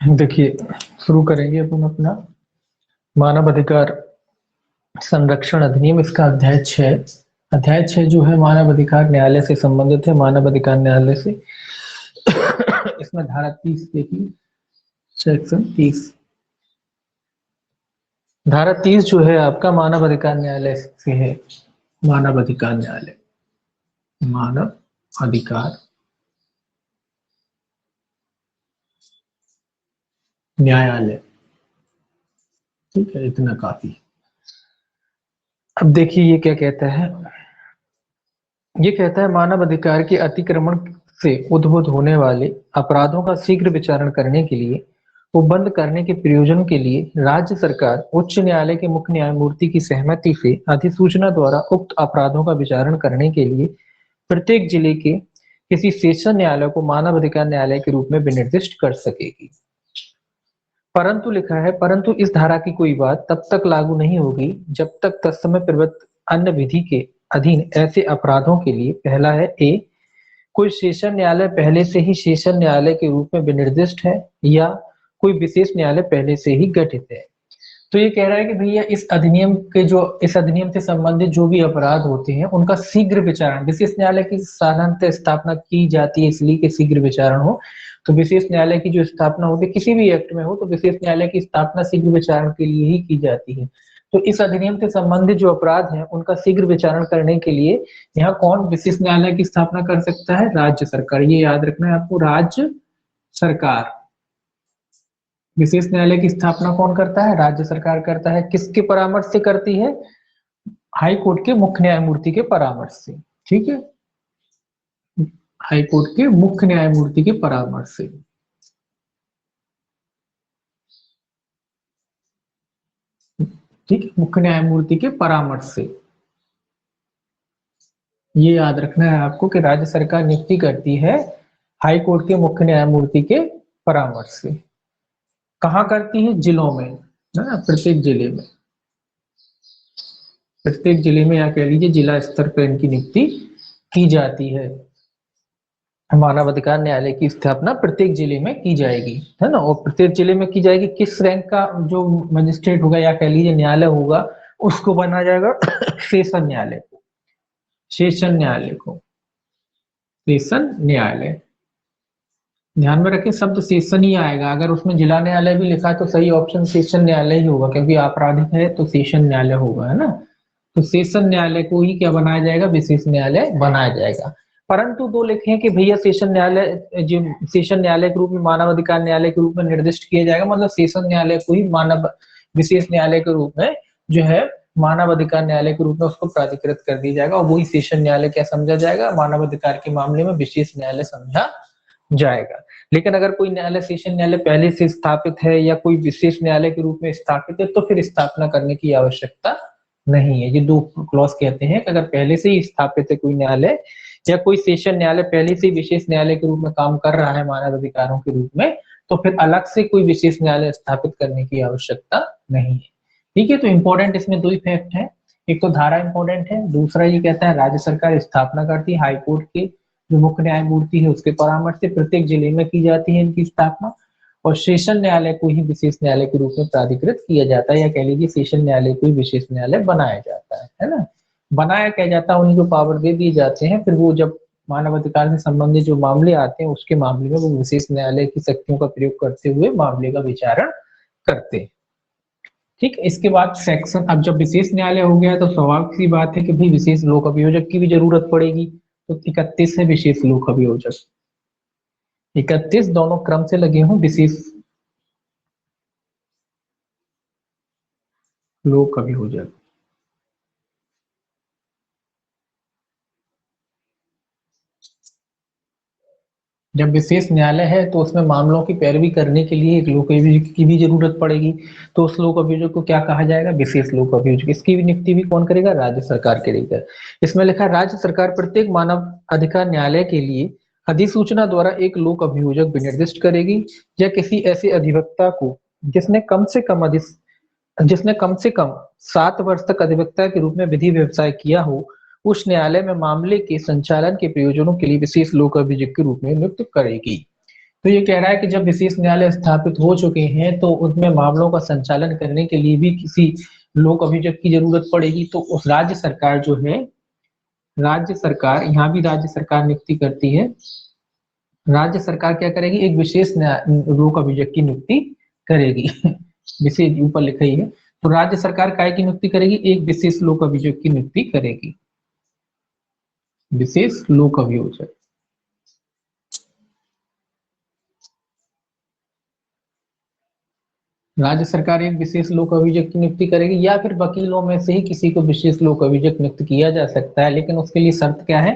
देखिए, शुरू करेंगे अपन अपना मानव अधिकार संरक्षण अधिनियम, इसका अध्याय 6 जो है मानव अधिकार न्यायालय से संबंधित है। मानव अधिकार न्यायालय से इसमें धारा 30 देखिए, सेक्शन 30, धारा 30 जो है आपका मानव अधिकार न्यायालय से है। मानव अधिकार न्यायालय, मानव अधिकार न्यायालय, ठीक है, इतना काफी। अब देखिए ये क्या कहता है। ये कहता है मानव अधिकार के अतिक्रमण से उद्भूत होने वाले अपराधों का शीघ्र विचारण करने के लिए, वो बंद करने के प्रयोजन के लिए राज्य सरकार उच्च न्यायालय के मुख्य न्यायमूर्ति की सहमति से अधिसूचना द्वारा उक्त अपराधों का विचारण करने के लिए प्रत्येक जिले के किसी सेशन न्यायालय को मानव अधिकार न्यायालय के रूप में विनिर्दिष्ट कर सकेगी। परंतु लिखा है, परंतु इस धारा की कोई बात तब तक लागू नहीं होगी जब तक तत्समय प्रवृत्त अन्य विधि के अधीन ऐसे अपराधों के लिए पहला है ए, कोई सेशन न्यायालय पहले से ही सेशन न्यायालय के रूप में विनिर्दिष्ट है या कोई विशेष न्यायालय पहले से ही गठित है। तो ये कह रहा है कि भैया इस अधिनियम से संबंधित जो भी अपराध होते हैं उनका शीघ्र विचारण, विशेष न्यायालय की साधारणतः स्थापना की जाती है इसलिए कि शीघ्र विचारण हो। तो विशेष न्यायालय की जो स्थापना होती है किसी भी एक्ट में हो तो विशेष न्यायालय की स्थापना शीघ्र विचारण के लिए ही की जाती है। तो इस अधिनियम से संबंधित जो अपराध हैं उनका शीघ्र विचारण करने के लिए यहाँ कौन विशेष न्यायालय की स्थापना कर सकता है? राज्य सरकार। ये याद रखना है आपको, राज्य सरकार। विशेष न्यायालय की स्थापना कौन करता है? राज्य सरकार करता है। किसके परामर्श से करती है? हाई कोर्ट के मुख्य न्यायमूर्ति के परामर्श से। ठीक है, हाई कोर्ट के मुख्य न्यायमूर्ति के परामर्श से। ठीक है, मुख्य न्यायमूर्ति के परामर्श से। ये याद रखना है आपको कि राज्य सरकार नियुक्ति करती है हाई कोर्ट के मुख्य न्यायमूर्ति के परामर्श से। कहाँ करती है? जिलों में, है ना, प्रत्येक जिले में, प्रत्येक जिले में या कह लीजिए जिला स्तर पर इनकी नियुक्ति की जाती है। मानव अधिकार न्यायालय की स्थापना प्रत्येक जिले में की जाएगी, है ना। और प्रत्येक जिले में की जाएगी। किस रैंक का जो मजिस्ट्रेट होगा या कह लीजिए न्यायालय होगा उसको बना जाएगा सेशन न्यायालय को, सेशन न्यायालय को, सेशन न्यायालय। ध्यान में रखें शब्द सेशन ही आएगा, अगर उसमें जिला न्यायालय भी लिखा है तो सही ऑप्शन सेशन न्यायालय ही होगा, क्योंकि आपराधिक है तो सेशन न्यायालय होगा, है ना। तो सेशन न्यायालय को ही क्या बनाया जाएगा? विशेष न्यायालय बनाया जाएगा। परंतु दो लिखे हैं कि भैया सेशन न्यायालय जो सेशन न्यायालय के रूप में मानव अधिकार न्यायालय के रूप में निर्दिष्ट किया जाएगा, मतलब सेशन न्यायालय को ही मानव विशेष न्यायालय के रूप में जो है मानव अधिकार न्यायालय के रूप में उसको प्राधिकृत कर दिया जाएगा और वही सेशन न्यायालय क्या समझा जाएगा? मानव अधिकार के मामले में विशेष न्यायालय समझा जाएगा। लेकिन अगर कोई न्यायालय सेशन न्यायालय पहले से स्थापित है या कोई विशेष न्यायालय के रूप में स्थापित है तो फिर स्थापना करने की आवश्यकता नहीं है। ये दो क्लॉज कहते हैं कि अगर पहले से ही स्थापित है कोई न्यायालय या कोई सेशन न्यायालय पहले से विशेष न्यायालय के रूप में काम कर रहा है मानव अधिकारों के रूप में, तो फिर अलग से कोई विशेष न्यायालय स्थापित करने की आवश्यकता नहीं है। ठीक है, तो इंपॉर्टेंट इसमें दो ही फैक्ट है, एक तो धारा इंपॉर्टेंट है, दूसरा ये कहता है राज्य सरकार स्थापना करती है, हाईकोर्ट के जो मुख्य न्यायमूर्ति है उसके परामर्श से प्रत्येक जिले में की जाती है इनकी स्थापना, और सेशन न्यायालय को ही विशेष न्यायालय के रूप में प्राधिकृत किया जाता है, या कह लीजिए सेशन न्यायालय को ही विशेष न्यायालय बनाया जाता है ना। बनाया क्या जाता है, उन्हीं को पावर दे दिए जाते हैं, फिर वो जब मानव अधिकार से संबंधित जो मामले आते हैं उसके मामले में वो विशेष न्यायालय की शक्तियों का प्रयोग करते हुए मामले का विचारण करते हैं। ठीक, इसके बाद सेक्शन, अब जब विशेष न्यायालय हो गया तो स्वाभाविक सी बात है कि भाई विशेष लोक अभियोजक की भी जरूरत पड़ेगी। तो 31 है विशेष लोक अभियोजक, 31 दोनों क्रम से लगे हों विशेष लोक अभियोजक। जब विशेष न्यायालय है तो उसमें मामलों की पैरवी करने के लिए एक लोक अभियोजक की भी जरूरत पड़ेगी, तो उस लोक अभियोजक को क्या कहा जाएगा? विशेष लोक अभियोजक। इसकी भी नियुक्ति भी कौन करेगा? राज्य सरकार करेगा। इसमें लिखा है राज्य सरकार प्रत्येक मानव अधिकार न्यायालय के लिए अधिसूचना द्वारा एक लोक अभियोजक विनिर्दिष्ट करेगी या किसी ऐसे अधिवक्ता को जिसने कम से कम 7 वर्ष तक अधिवक्ता के रूप में विधि व्यवसाय किया हो, उस न्यायालय में मामले के संचालन के प्रयोजनों के लिए विशेष लोक अभियोजक के रूप में नियुक्त करेगी। तो ये कह रहा है कि जब विशेष न्यायालय स्थापित हो चुके हैं तो उनमें मामलों का संचालन करने के लिए भी किसी लोक अभियोजक की जरूरत पड़ेगी। तो उस राज्य सरकार जो है, राज्य सरकार, यहाँ भी राज्य सरकार नियुक्ति करती है। राज्य सरकार क्या करेगी, एक विशेष लोक अभियोजक की नियुक्ति करेगी। विशेष ऊपर लिखा ही है। तो राज्य सरकार काय की नियुक्ति करेगी, एक विशेष लोक अभियोजक की नियुक्ति करेगी, विशेष लोक अभियोजक। राज्य सरकार एक विशेष लोक अभियोजक की नियुक्ति करेगी, या फिर वकीलों में से ही किसी को विशेष लोक अभियोजक नियुक्त किया जा सकता है, लेकिन उसके लिए शर्त क्या है,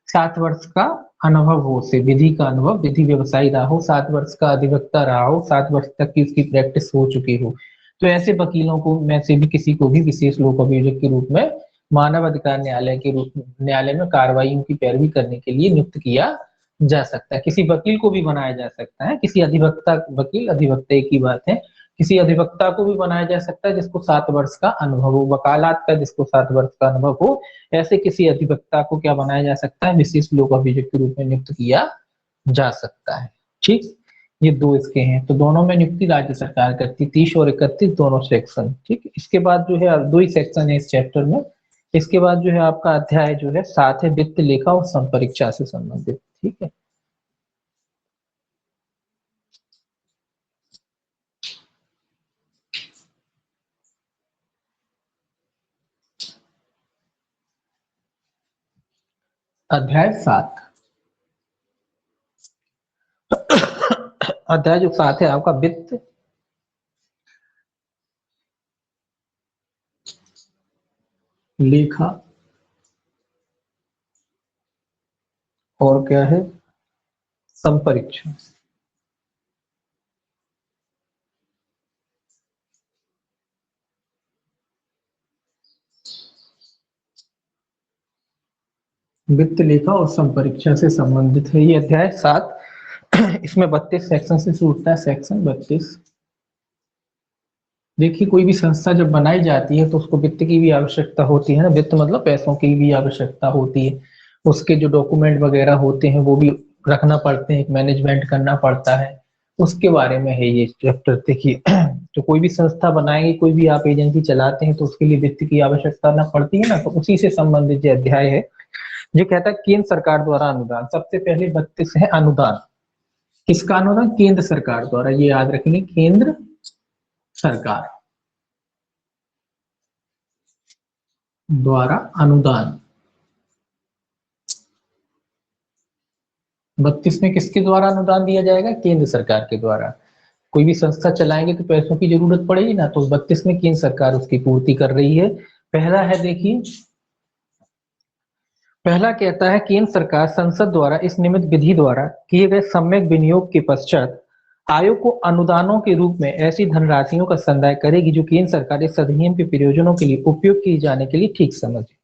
7 वर्ष का अनुभव हो, से विधि का अनुभव, विधि व्यवसायी रहा हो, 7 वर्ष का अधिवक्ता रहा हो, 7 वर्ष तक की उसकी प्रैक्टिस हो चुकी हो। तो ऐसे वकीलों को में से भी किसी को भी विशेष लोक अभियोजक के रूप में मानव अधिकार न्यायालय में कार्रवाई की पैरवी करने के लिए नियुक्त किया जा सकता है। किसी वकील को भी बनाया जा सकता है, किसी अधिवक्ता, वकील अधिवक्ता की बात है, किसी अधिवक्ता को भी बनाया जा सकता है जिसको 7 वर्ष का अनुभव हो, वकालत का जिसको 7 वर्ष का अनुभव हो, ऐसे किसी अधिवक्ता को क्या बनाया जा सकता है, विशेष लोक अभियोजक के रूप में नियुक्त किया जा सकता है। ठीक, ये दो इसके हैं। तो दोनों में नियुक्ति राज्य सरकार करती, 30 और 31 दोनों सेक्शन। ठीक, इसके बाद जो है 2 ही सेक्शन है इस चैप्टर में। इसके बाद जो है आपका अध्याय जो है 7 है, वित्त लेखा और संपरीक्षा से संबंधित। ठीक है, अध्याय 7। अध्याय जो 7 है आपका वित्त लेखा और क्या है, संपरीक्षा। वित्त लेखा और संपरीक्षा से संबंधित है ये अध्याय 7। इसमें 32 सेक्शन से छूटता है, सेक्शन 32। देखिए, कोई भी संस्था जब बनाई जाती है तो उसको वित्त की भी आवश्यकता होती है ना, वित्त मतलब पैसों की भी आवश्यकता होती है। उसके जो डॉक्यूमेंट वगैरह होते हैं वो भी रखना पड़ते हैं, मैनेजमेंट करना पड़ता है, उसके बारे में है ये चैप्टर। देखिए, तो कोई भी संस्था बनाएंगे, कोई भी आप एजेंसी चलाते हैं तो उसके लिए वित्त की आवश्यकता ना पड़ती है ना, तो उसी से संबंधित जो अध्याय है ये कहता है केंद्र सरकार द्वारा अनुदान। सबसे पहले 32 है अनुदान। किसका अनुदान, केंद्र सरकार द्वारा, ये याद रखेंगे, केंद्र सरकार द्वारा अनुदान। 32 में किसके द्वारा अनुदान दिया जाएगा, केंद्र सरकार के द्वारा। कोई भी संस्था चलाएंगे तो पैसों की जरूरत पड़ेगी ना, तो 32 में केंद्र सरकार उसकी पूर्ति कर रही है। पहला है, देखिए पहला कहता है केंद्र सरकार संसद द्वारा इस निमित्त विधि द्वारा किए गए सम्यक विनियोग के पश्चात आयोग को अनुदानों के रूप में ऐसी धनराशियों का संदाय करेगी जो केंद्र सरकार इस अधिनियम के प्रयोजनों के लिए उपयोग किए जाने के लिए ठीक समझे।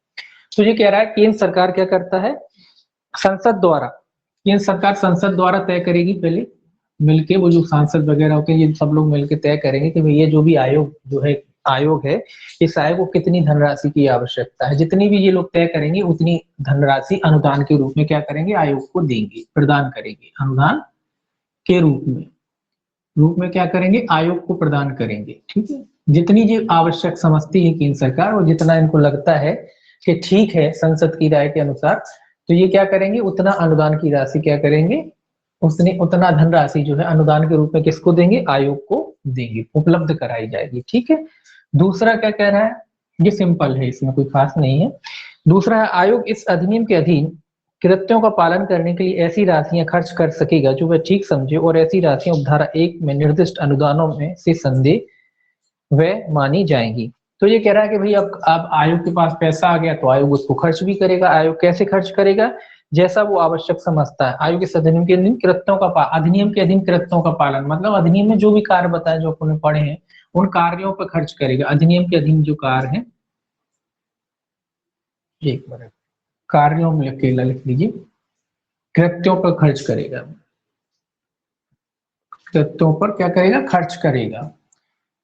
तो ये कह रहा है केंद्र सरकार क्या करता है, संसद द्वारा, केंद्र सरकार संसद द्वारा तय करेगी, पहले मिलके वो जो सांसद वगैरह होते हैं ये सब लोग मिलके तय करेंगे कि ये जो भी आयोग है, इस आयोग को कितनी धनराशि की आवश्यकता है। जितनी भी ये लोग तय करेंगे उतनी धनराशि अनुदान के रूप में क्या करेंगे, आयोग को देंगे, प्रदान करेंगे, अनुदान के रूप में क्या करेंगे, आयोग को प्रदान करेंगे। ठीक है, जितनी जो आवश्यक समझती है केंद्र सरकार और जितना इनको लगता है कि ठीक है संसद की राय के अनुसार, तो ये क्या करेंगे, उतना अनुदान की राशि क्या करेंगे, उतना धनराशि जो है अनुदान के रूप में किसको देंगे, आयोग को देंगे, उपलब्ध कराई जाएगी। ठीक है, दूसरा क्या कह रहा है, ये सिंपल है, इसमें कोई खास नहीं है। दूसरा है आयोग इस अधिनियम के अधीन कृत्यों का पालन करने के लिए ऐसी राशियां खर्च कर सकेगा जो वह ठीक समझे, और ऐसी राशियां उपधारा 1 में निर्दिष्ट अनुदानों में से संदेह वह मानी जाएंगी। तो ये कह रहा है कि भाई अब आयोग के पास पैसा आ गया तो आयोग उसको खर्च भी करेगा। आयोग कैसे खर्च करेगा, जैसा वो आवश्यक समझता है। आयोग इस अधिनियम के अधीन कृत्यों का अधिनियम के अधीन कृत्यों का पालन मतलब अधिनियम में जो भी कार्य बताए जो अपने पढ़े हैं उन कार्यों पर खर्च करेगा। अधिनियम के अधीन जो कार्य है, एक मिनट, कार्यों में अकेला लिख लीजिए, कृत्यों पर खर्च करेगा, कृत्यों पर क्या करेगा, खर्च करेगा।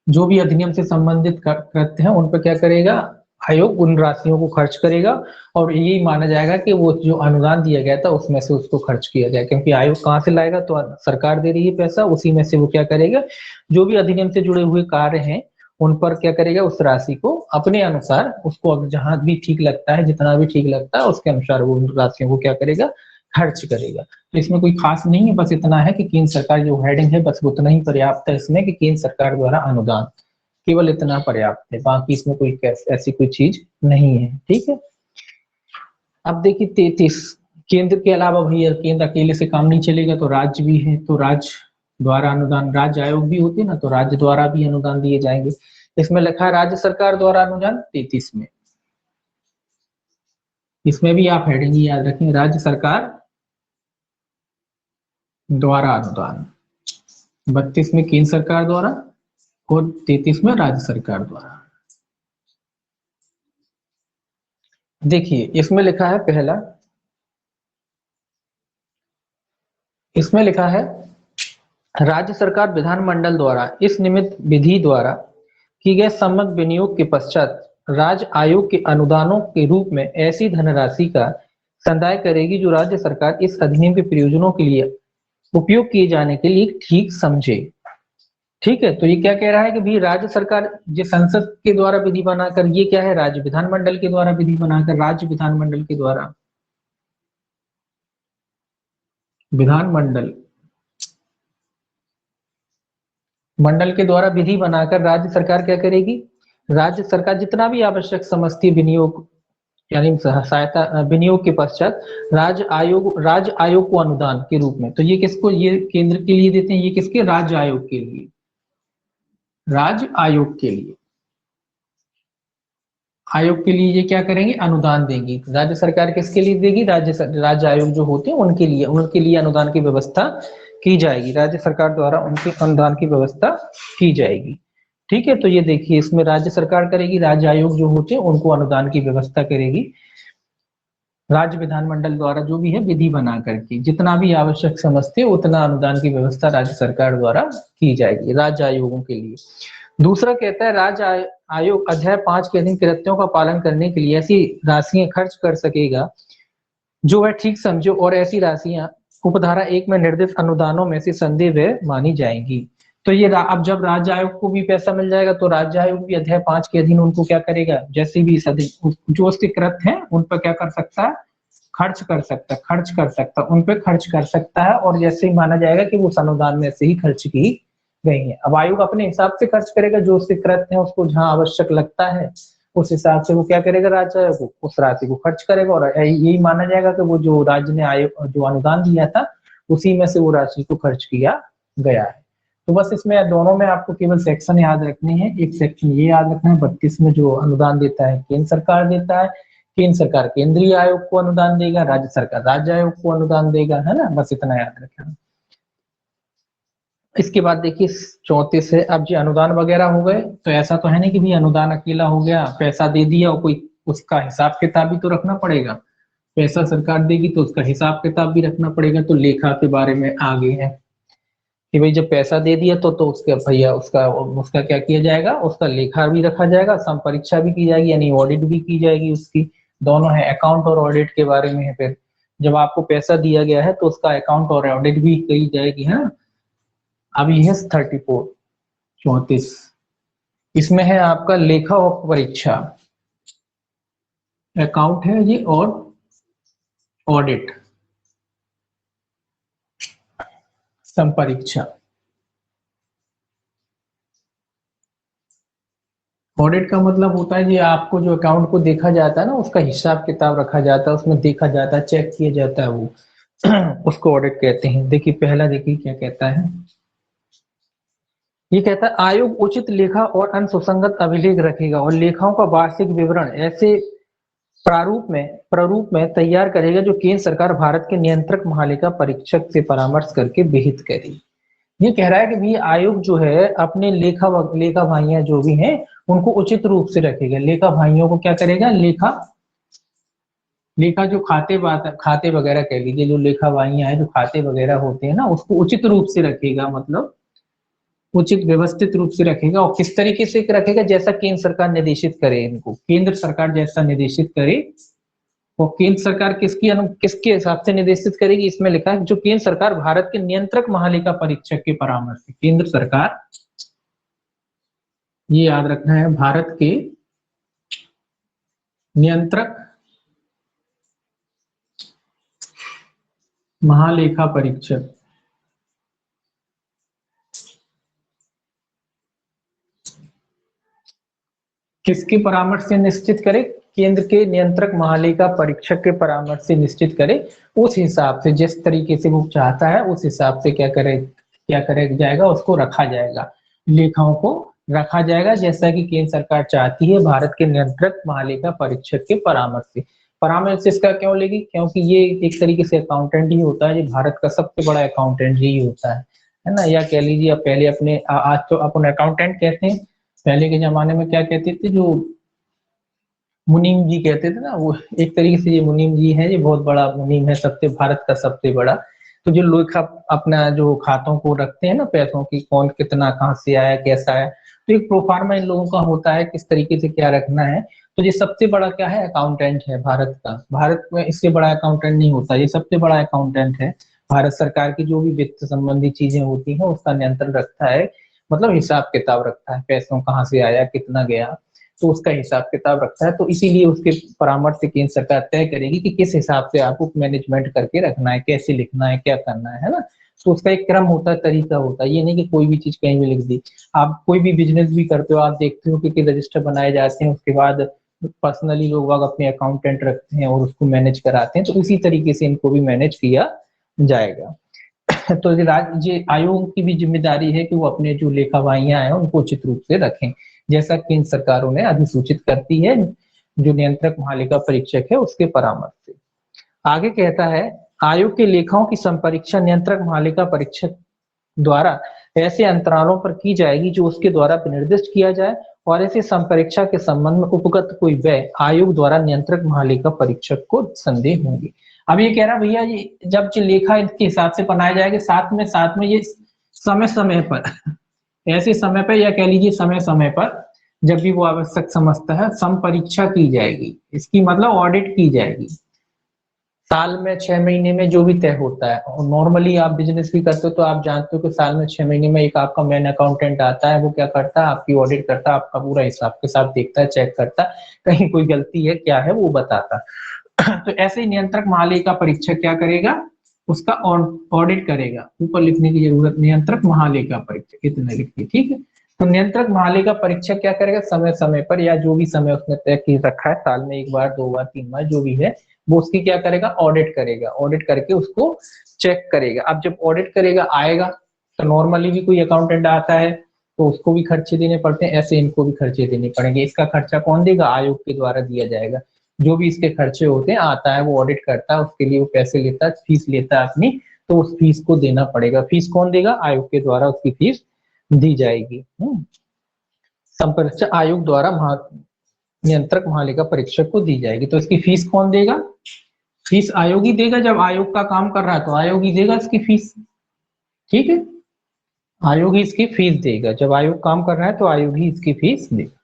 जो भी अधिनियम से संबंधित कृत्य है उन पर क्या करेगा, आयोग उन राशियों को खर्च करेगा और यही माना जाएगा कि वो जो अनुदान दिया गया था उसमें से उसको खर्च किया गया, क्योंकि आयोग कहाँ से लाएगा, तो सरकार दे रही है पैसा, उसी में से वो क्या करेगा, जो भी अधिनियम से जुड़े हुए कार्य हैं उन पर क्या करेगा, उस राशि को अपने अनुसार उसको जहां भी ठीक लगता है, जितना भी ठीक लगता है उसके अनुसार वो उन राशियों को क्या करेगा, खर्च करेगा। तो इसमें कोई खास नहीं है, बस इतना है कि केंद्र सरकार जो हेडिंग है बस उतना ही पर्याप्त है इसमें कि केंद्र सरकार द्वारा अनुदान, केवल इतना पर्याप्त है, बाकी इसमें कोई ऐसी कोई चीज नहीं है। ठीक है, अब देखिए 33, केंद्र के अलावा भैया केंद्र अकेले से काम नहीं चलेगा, तो राज्य भी है, तो राज्य द्वारा अनुदान, राज्य आयोग भी होते हैं ना, तो राज्य द्वारा भी अनुदान दिए जाएंगे। इसमें लिखा है राज्य सरकार द्वारा अनुदान 33 में, इसमें भी आप हेडिंग याद रखें, राज्य सरकार द्वारा अनुदान, 32 में केंद्र सरकार द्वारा और 33 में राज्य सरकार द्वारा। देखिए इसमें लिखा है पहला, इसमें लिखा है राज्य सरकार विधानमंडल द्वारा इस निमित्त विधि द्वारा की गए समग्र विनियोग के पश्चात राज्य आयोग के अनुदानों के रूप में ऐसी धनराशि का संदाय करेगी जो राज्य सरकार इस अधिनियम के प्रयोजनों के लिए उपयोग किए जाने के लिए ठीक समझे। ठीक है, तो ये क्या कह रहा है कि भी राज्य सरकार जो संसद के द्वारा विधि बनाकर, ये क्या है, राज्य विधानमंडल के द्वारा विधि बनाकर, राज्य विधानमंडल के द्वारा, विधानमंडल मंडल के द्वारा विधि बनाकर राज्य सरकार क्या करेगी, राज्य सरकार जितना भी आवश्यक समझती है विनियोग यानी सहायता विनियोग के पश्चात राज्य आयोग को अनुदान के रूप में, तो ये किसको, ये केंद्र के लिए देते हैं, ये किसके, राज्य आयोग के लिए, राज्य आयोग के लिए, आयोग के लिए ये क्या करेंगे, अनुदान देंगी। राज्य सरकार किसके लिए देगी, राज्य आयोग जो होते हैं उनके लिए अनुदान की व्यवस्था की जाएगी, राज्य सरकार द्वारा उनके अनुदान की व्यवस्था की जाएगी। ठीक है, तो ये देखिए इसमें राज्य सरकार करेगी, राज्य आयोग जो होते हैं उनको अनुदान की व्यवस्था करेगी, राज्य विधानमंडल द्वारा जो भी है विधि बना करके जितना भी आवश्यक समझते उतना अनुदान की व्यवस्था राज्य सरकार द्वारा की जाएगी राज्य आयोगों के लिए। दूसरा कहता है राज्य आयोग अध्याय 5 के अधीन कृत्यों का पालन करने के लिए ऐसी राशियां खर्च कर सकेगा जो वह ठीक समझे और ऐसी राशियां उपधारा 1 में निर्दिष्ट अनुदानों में से संदेह मानी जाएंगी। तो ये अब जब राज्य आयोग को भी पैसा मिल जाएगा तो राज्य आयोग भी अध्याय 5 के अधीन उनको क्या करेगा, जैसे भी जो स्वीकृत है उन पर क्या कर सकता है, खर्च कर सकता है, उन पर खर्च कर सकता है, और जैसे ही माना जाएगा कि वो उस अनुदान में से ही खर्च की गई है। अब आयोग अपने हिसाब से खर्च करेगा, जो स्वीकृत है उसको जहां आवश्यक लगता है उस हिसाब से वो क्या करेगा, राज्य आयोग उस राशि को खर्च करेगा, और यही माना जाएगा कि वो जो राज्य ने आयोग जो अनुदान दिया था उसी में से वो राशि को खर्च किया गया है। तो बस इसमें दोनों में आपको केवल सेक्शन याद रखने हैं, एक सेक्शन ये याद रखना है 32 में जो अनुदान देता है केंद्र सरकार देता है, केंद्र सरकार केंद्रीय आयोग को अनुदान देगा, राज्य सरकार राज्य आयोग को अनुदान देगा, है ना, बस इतना याद रखना। इसके बाद देखिए 34 है, अब जी अनुदान वगैरह हो गए, तो ऐसा तो है नहीं कि भी अनुदान अकेला हो गया, पैसा दे दिया और कोई उसका हिसाब किताब भी तो रखना पड़ेगा, पैसा सरकार देगी तो उसका हिसाब किताब भी रखना पड़ेगा। तो लेखा के बारे में आगे है कि भाई जब पैसा दे दिया तो उसके भैया उसका उसका क्या किया जाएगा, उसका लेखा भी रखा जाएगा, संपरीक्षा भी की जाएगी यानी ऑडिट भी की जाएगी उसकी, दोनों है, अकाउंट और ऑडिट के बारे में है। फिर जब आपको पैसा दिया गया है तो उसका अकाउंट और ऑडिट भी की जाएगी, है। अब ये है 34 34, इसमें है आपका लेखा और परीक्षा, अकाउंट है ये और ऑडिट, संपरीक्षा। ऑडिट का मतलब होता है कि आपको जो अकाउंट को देखा जाता है ना, उसका हिसाब किताब रखा जाता है, उसमें देखा जाता है, चेक किया जाता है, वो उसको ऑडिट कहते हैं। देखिए पहला देखिए क्या कहता है, ये कहता है आयोग उचित लेखा और अन्य सुसंगत अभिलेख रखेगा और लेखाओं का वार्षिक विवरण ऐसे प्रारूप में तैयार करेगा जो केंद्र सरकार भारत के नियंत्रक महालेखा परीक्षक से परामर्श करके विहित करे। ये कह रहा है कि भी आयोग जो है अपने लेखा भाइयां जो भी हैं उनको उचित रूप से रखेगा, लेखा भाइयों को क्या करेगा, लेखा जो खाते वगैरह कह लीजिए, जो लेखा भाइयां हैं जो खाते वगैरह होते हैं ना, उसको उचित रूप से रखेगा, मतलब उचित व्यवस्थित रूप से रखेगा। और किस तरीके से रखेगा, जैसा केंद्र सरकार निर्देशित करे इनको, केंद्र सरकार जैसा निर्देशित करे। और केंद्र सरकार किसके हिसाब से निर्देशित करेगी, इसमें लिखा है जो केंद्र सरकार भारत के नियंत्रक महालेखा परीक्षक के परामर्श से, केंद्र सरकार, ये याद रखना है, भारत के नियंत्रक महालेखा परीक्षक किसके परामर्श से निश्चित करे, केंद्र के नियंत्रक महालेखा परीक्षक के परामर्श से निश्चित करे। उस हिसाब से जिस तरीके से वो चाहता है उस हिसाब से क्या करे जाएगा, उसको रखा जाएगा, लेखाओं को रखा जाएगा जैसा कि केंद्र सरकार चाहती है भारत के नियंत्रक महालेखा परीक्षक के परामर्श से। परामर्श इसका क्यों लेगी, क्योंकि ये एक तरीके से अकाउंटेंट ही होता है, ये भारत का सबसे बड़ा अकाउंटेंट ही होता है ना। या कह लीजिए पहले अपने आज तो अपन अकाउंटेंट कहते हैं, पहले के जमाने में क्या कहते थे, जो मुनीम जी कहते थे ना, वो एक तरीके से ये मुनीम जी है, ये बहुत बड़ा मुनीम है, सबसे भारत का सबसे बड़ा। तो जो लेखा अपना जो खातों को रखते हैं ना, पैसों की कौन कितना कहाँ से आया कैसा है, तो एक प्रोफार्मा इन लोगों का होता है किस तरीके से क्या रखना है। तो ये सबसे बड़ा क्या है, अकाउंटेंट है भारत का। भारत में इससे बड़ा अकाउंटेंट नहीं होता, ये सबसे बड़ा अकाउंटेंट है। भारत सरकार की जो भी वित्त संबंधी चीजें होती हैं उसका नियंत्रण रखता है, मतलब हिसाब किताब रखता है, पैसों कहाँ से आया कितना गया, तो उसका हिसाब किताब रखता है। तो इसीलिए उसके परामर्श से केंद्र सरकार तय करेगी कि किस हिसाब से आपको मैनेजमेंट करके रखना है, कैसे लिखना है, क्या करना है ना। तो उसका एक क्रम होता है, तरीका होता है, ये नहीं कि कोई भी चीज कहीं भी लिख दी। आप कोई भी बिजनेस भी करते हो, आप देखते हो कि रजिस्टर बनाए जाते हैं, उसके बाद पर्सनली लोग अपने अकाउंटेंट रखते हैं और उसको मैनेज कराते हैं, तो इसी तरीके से इनको भी मैनेज किया जाएगा। तो राज्य आयोग की भी जिम्मेदारी है कि वो अपने जो लेखा वाहियां हैं उनको उचित रूप से रखें, जैसा केंद्र सरकार उन्हें अधिसूचित करती है जो नियंत्रक महालेखा परीक्षक है उसके परामर्श से। आगे कहता है, आयोग के लेखाओं की संपरीक्षा नियंत्रक महालेखा परीक्षक द्वारा ऐसे अंतरालों पर की जाएगी जो उसके द्वारा निर्दिष्ट किया जाए, और ऐसे संपरीक्षा के संबंध में उपगत कोई व्यय आयोग द्वारा नियंत्रक महालेखा परीक्षक को संदेह होंगे। अब ये कह रहा भैया, ये जब लेखा इसके हिसाब से बनाया जाएगा, साथ में ये समय समय पर ऐसे समय पर, या कह लीजिए समय समय पर जब भी वो आवश्यक समझता है संपरीक्षा की जाएगी, इसकी मतलब ऑडिट की जाएगी। साल में 6 महीने में जो भी तय होता है, और नॉर्मली आप बिजनेस भी करते हो तो आप जानते हो कि साल में 6 महीने में एक आपका मेन अकाउंटेंट आता है, वो क्या करता है, आपकी ऑडिट करता है, आपका पूरा हिसाब के साथ देखता है, चेक करता है, कहीं कोई गलती है क्या है वो बताता। तो ऐसे ही नियंत्रक महालेखा परीक्षक क्या करेगा, उसका ऑडिट करेगा। ऊपर लिखने की जरूरत, नियंत्रक महालेखा परीक्षक इतना लिखिए, ठीक है। तो नियंत्रक महालेखा परीक्षक क्या करेगा, समय समय पर या जो भी समय उसने तय की रखा है, साल में 1 बार 2 बार 3 बार जो भी है, वो उसकी क्या करेगा, ऑडिट करेगा। ऑडिट करके उसको चेक करेगा। अब जब ऑडिट करेगा आएगा, तो नॉर्मली भी कोई अकाउंटेंट आता है तो उसको भी खर्चे देने पड़ते हैं, ऐसे इनको भी खर्चे देने पड़ेंगे। इसका खर्चा कौन देगा, आयोग के द्वारा दिया जाएगा। जो भी इसके खर्चे होते हैं, आता है वो ऑडिट करता है, उसके लिए वो पैसे लेता है, फीस लेता है अपनी, तो उस फीस को देना पड़ेगा। फीस कौन देगा, आयोग के द्वारा उसकी फीस दी जाएगी। संपरीक्षा आयोग द्वारा नियंत्रक महालेखा परीक्षक को दी जाएगी। तो इसकी फीस कौन देगा, फीस आयोग ही देगा। जब आयोग का काम कर रहा है तो आयोग ही देगा इसकी फीस, ठीक है। आयोग ही इसकी फीस देगा, जब आयोग काम कर रहा है तो आयोग ही इसकी फीस देगा।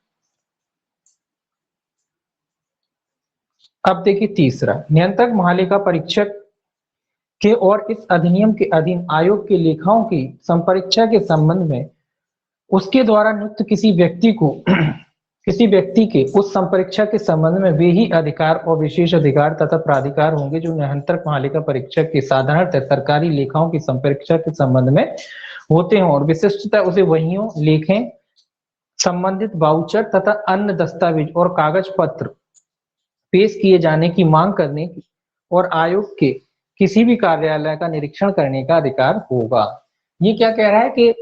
अब देखिए तीसरा, नियंत्रक महालेखा परीक्षक के और इस अधिनियम के अधीन आयोग के लेखाओं की संपरीक्षा के संबंध में उसके द्वारा नियुक्त किसी व्यक्ति के उस संपरीक्षा के संबंध में वे ही अधिकार और विशेष अधिकार तथा प्राधिकार होंगे जो नियंत्रक महालेखा परीक्षक के साधारणतः सरकारी लेखाओं की संपरीक्षा के संबंध में होते हैं, और विशिष्टता उसे वहियों, लेखें, संबंधित वाउचर तथा अन्य दस्तावेज और कागज पत्र पेश किए जाने की मांग करने की और आयोग के किसी भी कार्यालय का निरीक्षण करने का अधिकार होगा। ये क्या कह रहा है कि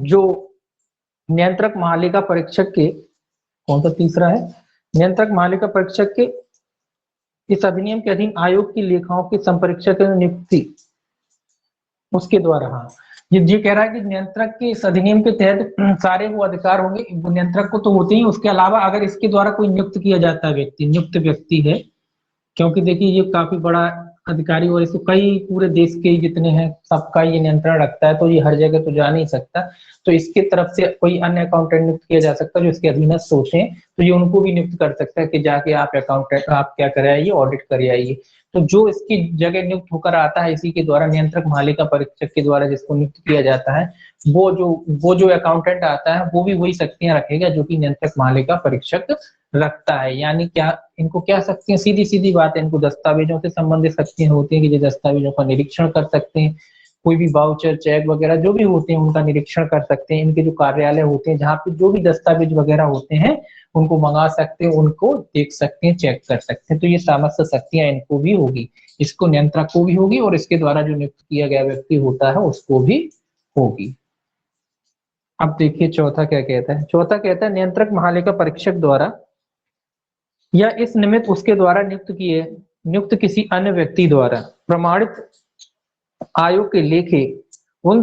जो नियंत्रक महालेखा परीक्षक के, कौन सा तीसरा है, नियंत्रक महालेखा परीक्षक के इस अधिनियम के अधीन आयोग की लेखाओं की संपरीक्षा की नियुक्ति उसके द्वारा, हाँ ये कह रहा है कि नियंत्रक के इस अधिनियम के तहत सारे वो अधिकार होंगे, नियंत्रक को तो होते ही, उसके अलावा अगर इसके द्वारा कोई नियुक्त किया जाता है व्यक्ति, नियुक्त व्यक्ति है, क्योंकि देखिए ये काफी बड़ा अधिकारी और इसको कई पूरे देश के जितने हैं सबका ये नियंत्रण रखता है, तो ये हर जगह तो जा नहीं सकता, तो इसके तरफ से कोई अन्य अकाउंटेंट नियुक्त किया जा सकता है जो इसके अधीनस्थ सोचे, तो ये उनको भी नियुक्त कर सकता है कि जाके आप अकाउंटेंट आप क्या कर आइए, ऑडिट कर आइए। तो जो इसकी जगह नियुक्त होकर आता है, इसी के द्वारा नियंत्रक महालेखा परीक्षक के द्वारा जिसको नियुक्त किया जाता है, वो जो अकाउंटेंट आता है वो भी वही शक्तियां रखेगा जो कि नियंत्रक महालेखा परीक्षक रखता है। यानी क्या इनको क्या शक्तियां, सीधी सीधी बात है, इनको दस्तावेजों से संबंधित शक्तियां होती हैं कि जो दस्तावेजों का निरीक्षण कर सकते हैं, कोई भी वाउचर चेक वगैरह जो भी होते हैं उनका निरीक्षण कर सकते हैं। इनके जो कार्यालय होते हैं जहाँ पे जो भी दस्तावेज वगैरह होते हैं उनको मंगा सकते हैं, उनको देख सकते हैं, चेक कर सकते हैं। तो ये समस्त शक्तियां इनको भी होगी, इसको नियंत्रक को भी होगी और इसके द्वारा जो नियुक्त किया गया व्यक्ति होता है उसको भी होगी। अब देखिए चौथा क्या कहता है। चौथा कहता है नियंत्रक महालेखा परीक्षक द्वारा या इस निमित्त उसके द्वारा नियुक्त किसी अन्य व्यक्ति द्वारा प्रमाणित आयोग के लेखे उन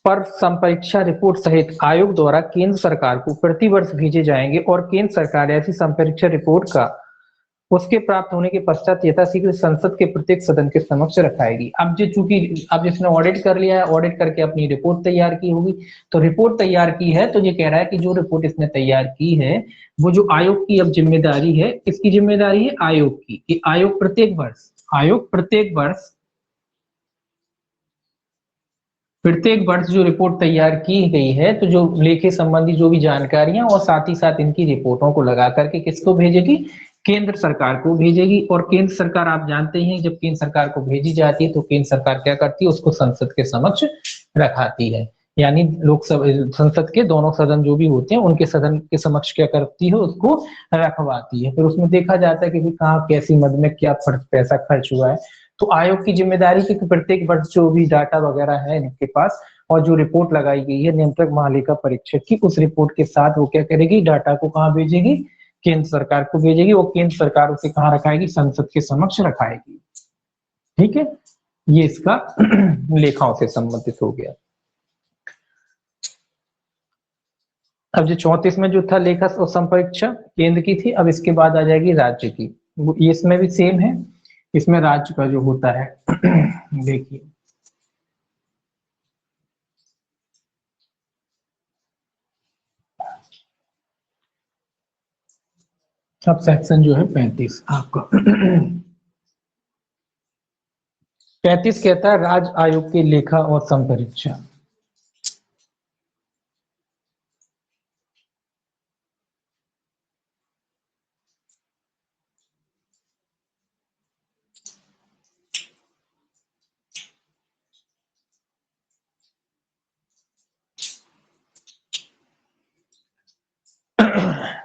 पर संपरीक्षा रिपोर्ट सहित आयोग द्वारा केंद्र सरकार को प्रतिवर्ष भेजे जाएंगे और केंद्र सरकार ऐसी संपरीक्षा रिपोर्ट का उसके प्राप्त होने के पश्चात यथाशीघ्र संसद के प्रत्येक सदन के समक्ष रखाएगी। अब जो चूंकि अब जिसने ऑडिट कर लिया है, ऑडिट करके अपनी रिपोर्ट तैयार की होगी, तो रिपोर्ट तैयार की है तो ये कह रहा है कि जो रिपोर्ट इसने तैयार की है वो जो आयोग की अब जिम्मेदारी है, किसकी जिम्मेदारी है, आयोग की, कि आयोग प्रत्येक वर्ष जो रिपोर्ट तैयार की गई है, तो जो लेखे संबंधी जो भी जानकारियां और साथ ही साथ इनकी रिपोर्टों को लगा करके किसको भेजेगी, केंद्र सरकार को भेजेगी। और केंद्र सरकार आप जानते हैं जब केंद्र सरकार को भेजी जाती है तो केंद्र सरकार क्या करती है, उसको संसद के समक्ष रखाती है। यानी लोकसभा संसद के दोनों सदन जो भी होते हैं उनके सदन के समक्ष क्या करती है, उसको रखवाती है। फिर उसमें देखा जाता है कि कहाँ कैसी मद में क्या पैसा खर्च हुआ है। तो आयोग की जिम्मेदारी थी कि प्रत्येक वर्ष जो भी डाटा वगैरह है इनके पास और जो रिपोर्ट लगाई गई है नियंत्रक महालेखा परीक्षक की, उस रिपोर्ट के साथ वो क्या करेगी, डाटा को कहाँ भेजेगी, केंद्र सरकार को भेजेगी। वो केंद्र सरकार उसे कहाँ रखाएगी, संसद के समक्ष रखाएगी। ठीक है, ये इसका लेखाओं से संबंधित हो गया। अब जो 34 में जो था लेखा और संपरीक्षा केंद्र की थी, अब इसके बाद आ जाएगी राज्य की। इसमें भी सेम है, इसमें राज्य का जो होता है देखिए अब सेक्शन जो है 35 आपका 35 कहता है राज्य आयोग के लेखा और संपरीक्षा।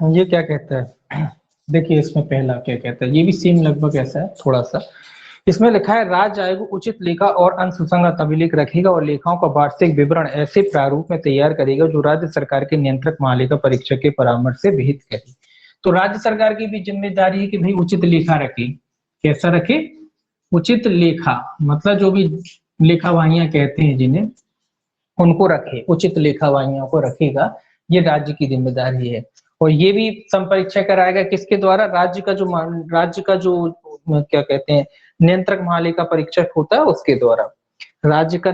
ये क्या कहता है, देखिए इसमें पहला क्या कहता है, ये भी सेम लगभग ऐसा है थोड़ा सा। इसमें लिखा है राज्य आयोग उचित लेखा और अंशसंगत अभिलेख रखेगा और लेखाओं का वार्षिक विवरण ऐसे प्रारूप में तैयार करेगा जो राज्य सरकार के नियंत्रक महालेखा परीक्षक के परामर्श से विहित करे। तो राज्य सरकार की भी जिम्मेदारी है कि भाई उचित लेखा रखे। कैसा रखे, उचित लेखा, मतलब जो भी लेखावाहियां कहते हैं जिन्हें, उनको रखे, उचित लेखावाहियों को रखेगा, ये राज्य की जिम्मेदारी है। और ये भी संपरीक्षा कराएगा किसके द्वारा, राज्य का जो क्या कहते हैं नियंत्रक महालेखा परीक्षक होता है उसके द्वारा। राज्य का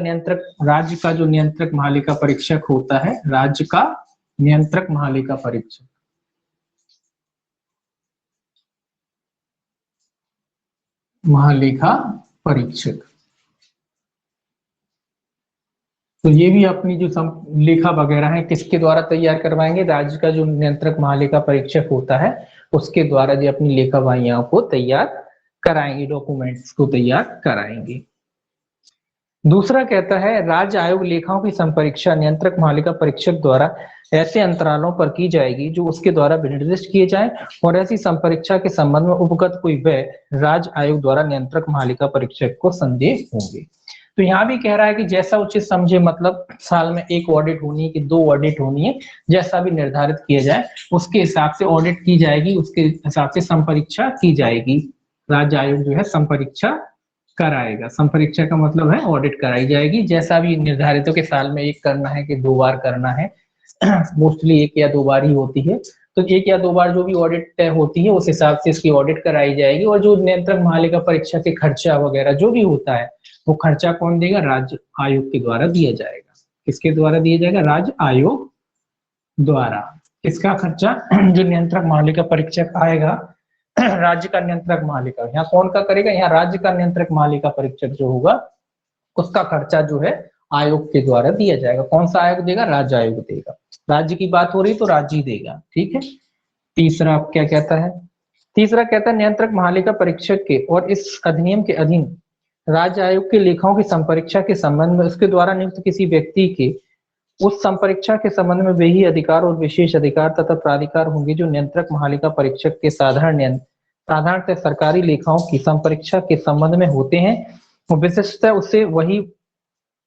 जो नियंत्रक महालेखा परीक्षक होता है, राज्य का नियंत्रक महालेखा परीक्षक, महालेखा परीक्षक, तो ये भी अपनी जो लेखा वगैरह है किसके द्वारा तैयार करवाएंगे, राज्य का जो नियंत्रक महालेखा परीक्षक होता है उसके द्वारा जो अपनी लेखावाहियां को तैयार कराएंगे, डॉक्यूमेंट्स को तैयार कराएंगे। दूसरा कहता है राज्य आयोग लेखाओं की संपरीक्षा नियंत्रक महालेखा परीक्षक द्वारा ऐसे अंतरालों पर की जाएगी जो उसके द्वारा निर्दिष्ट किए जाएं और ऐसी संपरीक्षा के संबंध में उपगत कोई व्यय राज्य आयोग द्वारा नियंत्रक महालेखा परीक्षक को संदेह होंगे। तो यहाँ भी कह रहा है कि जैसा उचित समझे, मतलब साल में एक ऑडिट होनी है कि 2 ऑडिट होनी है, जैसा भी निर्धारित किया जाए उसके हिसाब से ऑडिट की जाएगी, उसके हिसाब से संपरीक्षा की जाएगी। राज्य आयोग जो है संपरीक्षा कराएगा। संपरीक्षा का मतलब है ऑडिट कराई जाएगी, जैसा भी निर्धारित हो कि साल में एक करना है कि 2 बार करना है, मोस्टली 1 या 2 बार ही होती है, तो 1 या 2 बार जो भी ऑडिट होती है उस हिसाब से इसकी ऑडिट कराई जाएगी। और जो नियंत्रक महालेखा परीक्षा के खर्चा वगैरह जो भी होता है वो खर्चा कौन देगा? राज्य आयोग के द्वारा दिया जाएगा। किसके द्वारा दिया जाएगा? राज्य आयोग द्वारा। किसका खर्चा? जो नियंत्रक महालेखा परीक्षक आएगा, राज्य का नियंत्रक महालेखा, यहाँ कौन का करेगा? यहाँ राज्य का नियंत्रक महालेखा परीक्षक जो होगा उसका खर्चा जो है आयोग के द्वारा दिया जाएगा। कौन सा आयोग देगा? राज्य आयोग देगा। राज्य की बात हो रही तो राज्य ही देगा, ठीक है। तीसरा क्या कहता है? तीसरा कहता है नियंत्रक महालेखा परीक्षक के और इस अधिनियम के अधीन राज्य आयोग के लेखाओं की संपरीक्षा के संबंध में उसके द्वारा नियुक्त किसी व्यक्ति के उस संपरीक्षा के संबंध में वे ही अधिकार और विशेष अधिकार तथा प्राधिकार होंगे जो नियंत्रक महालेखा परीक्षक के साधारणतः सरकारी लेखाओं की संपरीक्षा के संबंध में होते हैं। विशिष्टतः उससे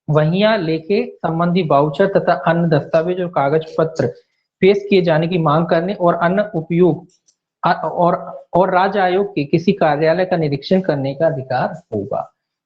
वहिया लेखे संबंधी वाउचर तथा अन्य दस्तावेज और कागज पत्र पेश किए जाने की मांग करने और अन्य उपयोग और राज्य आयोग के किसी कार्यालय का निरीक्षण करने का अधिकार होगा।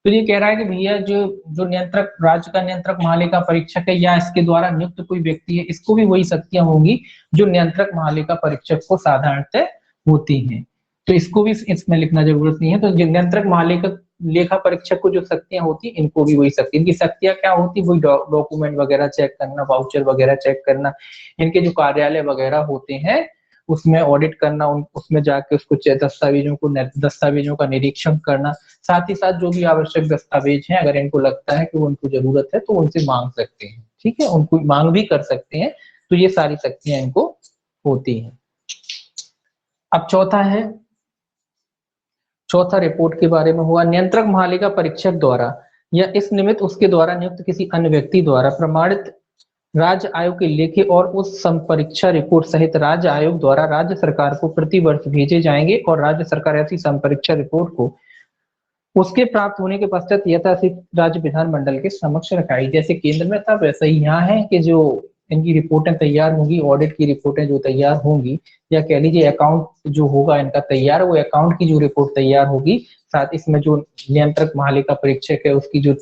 तो ये कह रहा है कि भैया जो नियंत्रक, राज्य का नियंत्रक महालेखा परीक्षक है या इसके द्वारा नियुक्त कोई व्यक्ति है, इसको भी वही शक्तियां होंगी जो नियंत्रक महालेखा परीक्षक को साधारणतः होती हैं। तो इसको भी इसमें लिखना जरूरत नहीं है। तो नियंत्रक महालेखा लेखा परीक्षक को जो शक्तियां होती है इनको भी वही शक्ति, इनकी शक्तियां क्या होती? वही डॉक्यूमेंट वगैरह चेक करना, वाउचर वगैरह चेक करना, इनके जो कार्यालय वगैरह होते हैं उसमें ऑडिट करना, उसमें जाके उसको दस्तावेजों का निरीक्षण करना, साथ ही साथ जो भी आवश्यक दस्तावेज हैं अगर इनको लगता है कि उनको जरूरत है तो उनसे मांग सकते हैं, ठीक है, उनको मांग भी कर सकते हैं। तो ये सारी शक्तियां इनको होती हैं। अब चौथा रिपोर्ट के बारे में हुआ। नियंत्रक महालेखा परीक्षक द्वारा या इस निमित्त उसके द्वारा नियुक्त किसी अन्य व्यक्ति द्वारा प्रमाणित राज्य आयोग के लेखे और उस संपरीक्षा रिपोर्ट सहित राज्य आयोग द्वारा राज्य सरकार को प्रति वर्ष भेजे जाएंगे और राज्य सरकार ऐसी संपरीक्षा रिपोर्ट को उसके प्राप्त होने के पश्चात यथाशीघ्र राज्य विधानमंडल के समक्ष रखाई। जैसे केंद्र में था वैसा ही यहाँ है कि जो इनकी रिपोर्टें तैयार होंगी, ऑडिट की रिपोर्टें जो तैयार होंगी, या कह लीजिए अकाउंट जो होगा इनका तैयार, वो अकाउंट की जो रिपोर्ट तैयार होगी, साथ इसमें जो नियंत्रक महालेखा परीक्षक है उसकी जो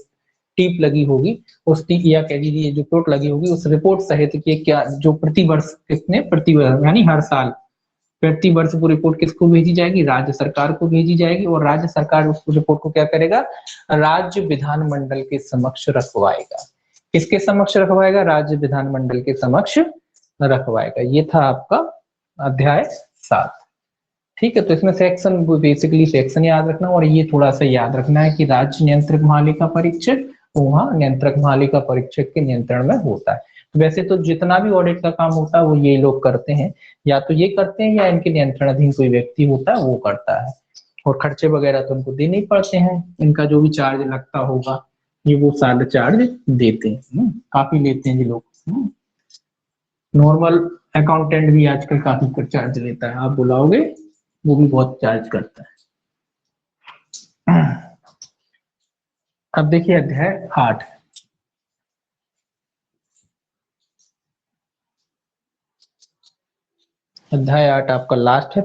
टीप लगी होगी, उस टीप या कह लीजिए जो रिपोर्ट लगी होगी उस रिपोर्ट सहित के क्या जो प्रतिवर्ष यानी हर साल प्रति वर्ष वो रिपोर्ट किसको भेजी जाएगी? राज्य सरकार को भेजी जाएगी और राज्य सरकार उस रिपोर्ट को क्या करेगा? राज्य विधानमंडल के समक्ष रखवाएगा। किसके समक्ष रखवाएगा? राज्य विधानमंडल के समक्ष रखवाएगा। ये था आपका अध्याय 7, ठीक है। तो इसमें सेक्शन, बेसिकली सेक्शन याद रखना और ये थोड़ा सा याद रखना है कि राज्य नियंत्रक महालेखा परीक्षक वहां नियंत्रक महालेखा परीक्षक के नियंत्रण में होता है। तो वैसे तो जितना भी ऑडिट का काम होता है वो ये लोग करते हैं, या तो ये करते हैं या इनके नियंत्रण अधीन कोई व्यक्ति होता है वो करता है। और खर्चे वगैरह तो उनको देने ही पड़ते हैं, इनका जो भी चार्ज लगता होगा ये वो सारे चार्ज देते हैं। काफी लेते हैं ये लोग। नॉर्मल अकाउंटेंट भी आजकल काफी चार्ज लेता है, आप बुलाओगे वो भी बहुत चार्ज करता है। अब देखिए अध्याय 8। अध्याय 8 आपका लास्ट है।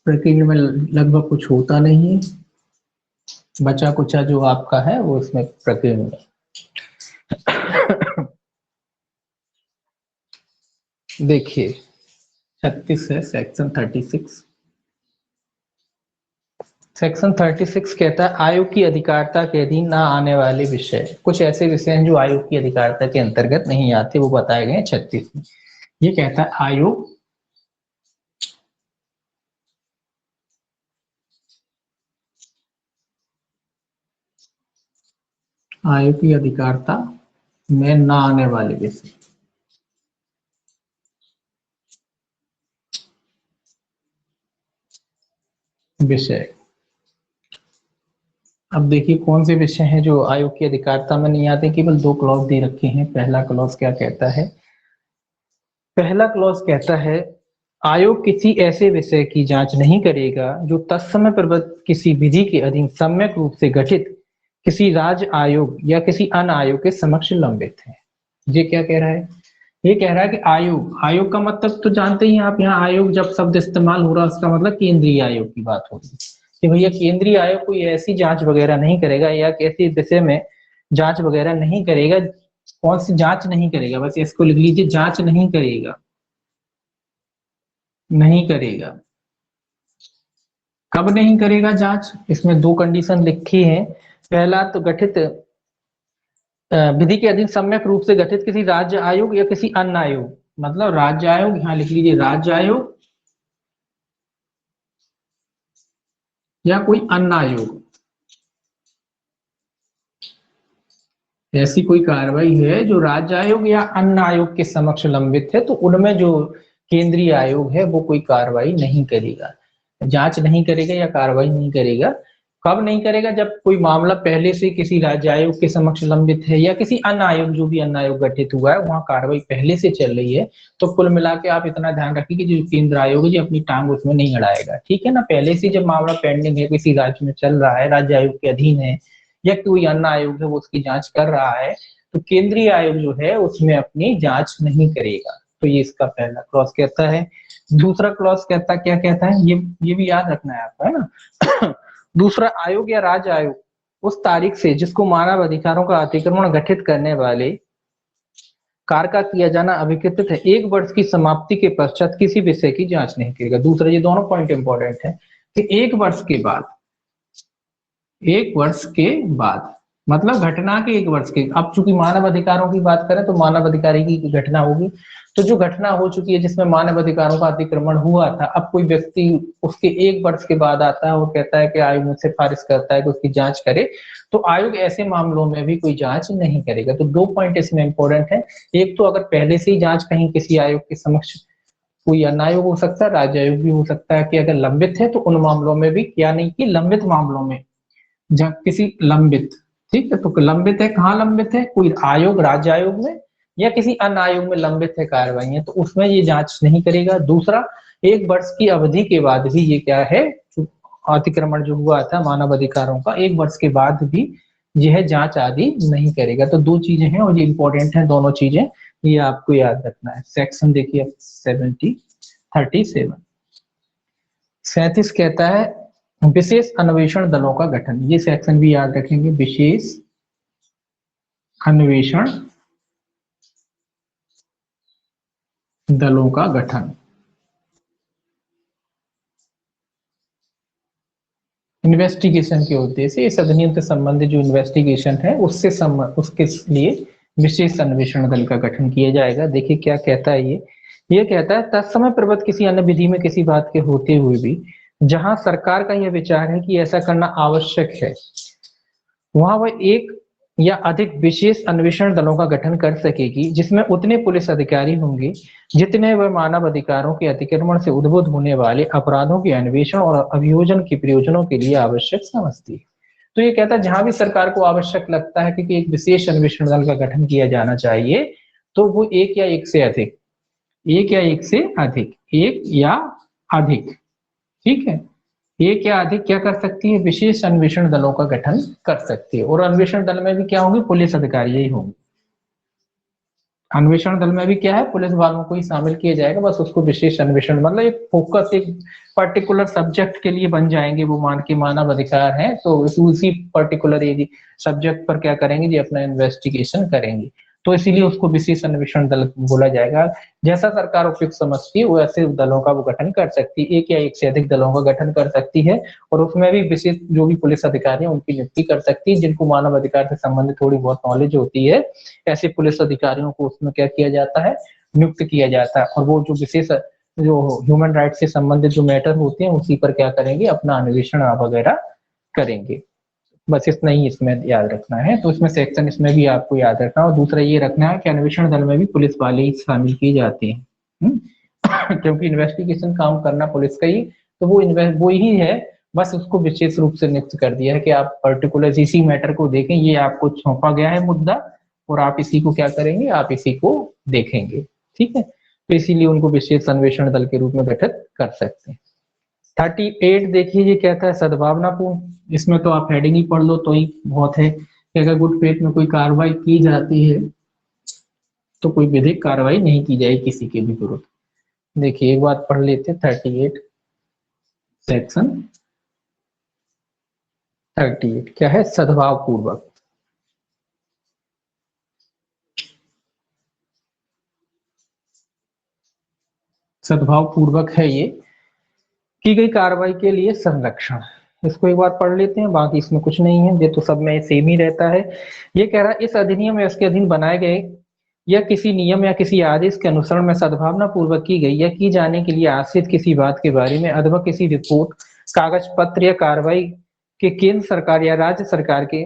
प्रकीर्ण में लगभग कुछ होता नहीं है, बचा कुचा जो आपका है वो इसमें प्रकीर्ण में। देखिए 36 है सेक्शन 36। सेक्शन 36 कहता है आयोग की अधिकारिता के अधीन न आने वाले विषय। कुछ ऐसे विषय हैं जो आयोग की अधिकारिता के अंतर्गत नहीं आते, वो बताए गए 36 में। ये कहता है आयोग की अधिकारिता में न आने वाले विषय। अब देखिए कौन से विषय हैं जो आयोग की अधिकारिता में नहीं आते। केवल 2 क्लॉज दे रखे हैं। पहला क्लॉज क्या कहता है? पहला क्लॉज कहता है आयोग किसी ऐसे विषय की जांच नहीं करेगा जो तत्समय प्रबद्ध किसी विधि के अधीन सम्यक रूप से गठित किसी राज्य आयोग या किसी अन्य आयोग के समक्ष लंबित है। ये क्या कह रहा है? ये कह रहा है कि आयोग का मतलब तो जानते ही आप, यहाँ आयोग जब शब्द इस्तेमाल हो रहा है उसका मतलब केंद्रीय आयोग की बात हो रही है कि भैया केंद्रीय आयोग कोई ऐसी जांच वगैरह नहीं करेगा या किसी विषय में जांच वगैरह नहीं करेगा कौन सी जांच नहीं करेगा, बस इसको लिख लीजिए, जांच नहीं करेगा, नहीं करेगा। कब नहीं करेगा जांच, इसमें दो कंडीशन लिखी है। पहला तो गठित विधि के अधीन सम्यक रूप से गठित किसी राज्य आयोग या किसी अन्य आयोग, मतलब राज्य आयोग, यहाँ लिख लीजिए राज्य आयोग या कोई अन्य आयोग, ऐसी कोई कार्रवाई है जो राज्य आयोग या अन्य आयोग के समक्ष लंबित है, तो उनमें जो केंद्रीय आयोग है वो कोई कार्रवाई नहीं करेगा, जांच नहीं करेगा या कार्रवाई नहीं करेगा। कब नहीं करेगा, जब कोई मामला पहले से किसी राज्य आयोग के समक्ष लंबित है या किसी अन्य आयोग, जो भी अन्य आयोग गठित हुआ है वहां कार्रवाई पहले से चल रही है। तो कुल मिला के आप इतना ध्यान रखिए कि जो केंद्र आयोग है जो अपनी टांग उसमें नहीं अड़ाएगा, ठीक है ना। पहले से जब मामला पेंडिंग है, किसी राज्य में चल रहा है, राज्य आयोग के अधीन है या कोई अन्य आयोग है वो उसकी जांच कर रहा है, तो केंद्रीय आयोग जो है उसमें अपनी जांच नहीं करेगा। तो ये इसका पहला क्लॉज कहता है। दूसरा क्लॉज कहता क्या कहता है, ये भी याद रखना है आपको, है ना। दूसरा, आयोग या राज्य आयोग उस तारीख से जिसको मानव अधिकारों का अतिक्रमण गठित करने वाले कार्य का किया जाना अभिकृत है, 1 वर्ष की समाप्ति के पश्चात किसी विषय की जांच नहीं करेगा। दूसरा, ये दोनों पॉइंट इंपॉर्टेंट है कि 1 वर्ष के बाद, 1 वर्ष के बाद मतलब घटना के 1 वर्ष के, अब चूंकि मानव अधिकारों की बात करें तो मानव अधिकारी की घटना होगी, तो जो घटना हो चुकी है जिसमें मानव अधिकारों का अतिक्रमण हुआ था, अब कोई व्यक्ति उसके 1 वर्ष के बाद आता है और कहता है कि आयोग मुझसे सिफारिश करता है कि उसकी जांच करे, तो आयोग ऐसे मामलों में भी कोई जांच नहीं करेगा। तो 2 पॉइंट इसमें इंपॉर्टेंट है। एक तो अगर पहले से ही जांच कहीं किसी आयोग के समक्ष, कोई अन्य आयोग हो सकता है, राज्य आयोग भी हो सकता है, कि अगर लंबित है तो उन मामलों में भी, क्या नहीं कि लंबित मामलों में, जब किसी लंबित, ठीक है, तो लंबित है, कहाँ लंबित है, कोई आयोग, राज्य आयोग में या किसी अन्य आयोग में लंबित है कार्रवाई, तो उसमें ये जांच नहीं करेगा। दूसरा, 1 वर्ष की अवधि के बाद भी ये क्या है, अतिक्रमण जो हुआ था मानव अधिकारों का, 1 वर्ष के बाद भी यह जांच आदि नहीं करेगा। तो दो चीजें हैं और ये इंपॉर्टेंट है दोनों चीजें, ये आपको याद रखना है। सेक्शन देखिए 37 37 कहता है विशेष अन्वेषण दलों का गठन, ये सेक्शन भी याद रखेंगे, विशेष अन्वेषण दलों का गठन। इन्वेस्टिगेशन के उद्देश्य से, इस अधिनियम से संबंधित जो इन्वेस्टिगेशन है उससे उसके लिए विशेष अन्वेषण दल का गठन किया जाएगा। देखिए क्या कहता है ये कहता है तत्समय प्रबद्ध किसी अन्य विधि में किसी बात के होते हुए भी जहां सरकार का यह विचार है कि ऐसा करना आवश्यक है, वहां वह एक या अधिक विशेष अन्वेषण दलों का गठन कर सकेगी, जिसमें उतने पुलिस अधिकारी होंगे जितने वह मानव अधिकारों के अतिक्रमण से उद्भूत होने वाले अपराधों के अन्वेषण और अभियोजन के प्रयोजनों के लिए आवश्यक समझती है। तो ये कहता है जहां भी सरकार को आवश्यक लगता है कि एक विशेष अन्वेषण दल का गठन किया जाना चाहिए, तो वो एक या एक से अधिक, एक या एक से अधिक, एक या अधिक, ठीक है, एक या अधिक क्या कर सकती है, विशेष अन्वेषण दलों का गठन कर सकती है। और अन्वेषण दल में भी क्या होंगे, पुलिस अधिकारी ही होंगे। अन्वेषण दल में भी क्या है, पुलिस वालों को ही शामिल किया जाएगा, बस उसको विशेष अन्वेषण, मतलब एक फोकस, एक पर्टिकुलर सब्जेक्ट के लिए बन जाएंगे वो, मान के मानव अधिकार है तो उसी पर्टिकुलर सब्जेक्ट पर क्या करेंगे जी, अपना इन्वेस्टिगेशन करेंगे, तो इसीलिए उसको विशेष अन्वेषण दल बोला जाएगा। जैसा सरकार उपयुक्त समझती है वैसे दलों का वो गठन कर सकती है, एक या एक से अधिक दलों का गठन कर सकती है, और उसमें भी विशेष जो भी पुलिस अधिकारी है उनकी नियुक्ति कर सकती है, जिनको मानव अधिकार से संबंधित थोड़ी बहुत नॉलेज होती है, ऐसे पुलिस अधिकारियों को उसमें क्या किया जाता है, नियुक्त किया जाता है, और वो जो विशेष जो ह्यूमन राइट से संबंधित जो मैटर होते हैं उसी पर क्या करेंगे, अपना अन्वेषण वगैरह करेंगे। बस इतना ही इसमें याद रखना है। तो इसमें सेक्शन इसमें भी आपको याद रखना, और दूसरा ये रखना है कि अन्वेषण दल में भी पुलिस वाले ही शामिल किए जाते हैं। क्योंकि इन्वेस्टिगेशन काम करना पुलिस का ही, तो वो ही है, बस उसको विशेष रूप से नियुक्त कर दिया है कि आप पर्टिकुलर इसी मैटर को देखें, ये आपको सौंपा गया है मुद्दा और आप इसी को क्या करेंगे, आप इसी को देखेंगे, ठीक है। तो इसीलिए उनको विशेष अन्वेषण दल के रूप में गठित कर सकते हैं। 38 देखिए ये कहता है सद्भावनापूर्ण, इसमें तो आप हेडिंग ही पढ़ लो तो ही बहुत है कि अगर गुड फेथ में कोई कार्रवाई की जाती है तो कोई विधिक कार्रवाई नहीं की जाएगी किसी के भी विरुद्ध। देखिए एक बात पढ़ लेते 38 सेक्शन 38 क्या है, सद्भाव पूर्वक, सद्भाव पूर्वक है ये की गई कार्रवाई के लिए संरक्षण। इसको एक बार पढ़ लेते हैं, बाकी इसमें कुछ नहीं है, ये तो सब में सेम ही रहता है। ये कह रहा है इस अधिनियम या इसके अधीन बनाए गए या किसी नियम या किसी आदेश के अनुसरण में सद्भावना पूर्वक की गई या की जाने के लिए आश्रित किसी बात के बारे में अथवा किसी रिपोर्ट, कागज पत्र या कार्रवाई के केंद्र सरकार या राज्य सरकार के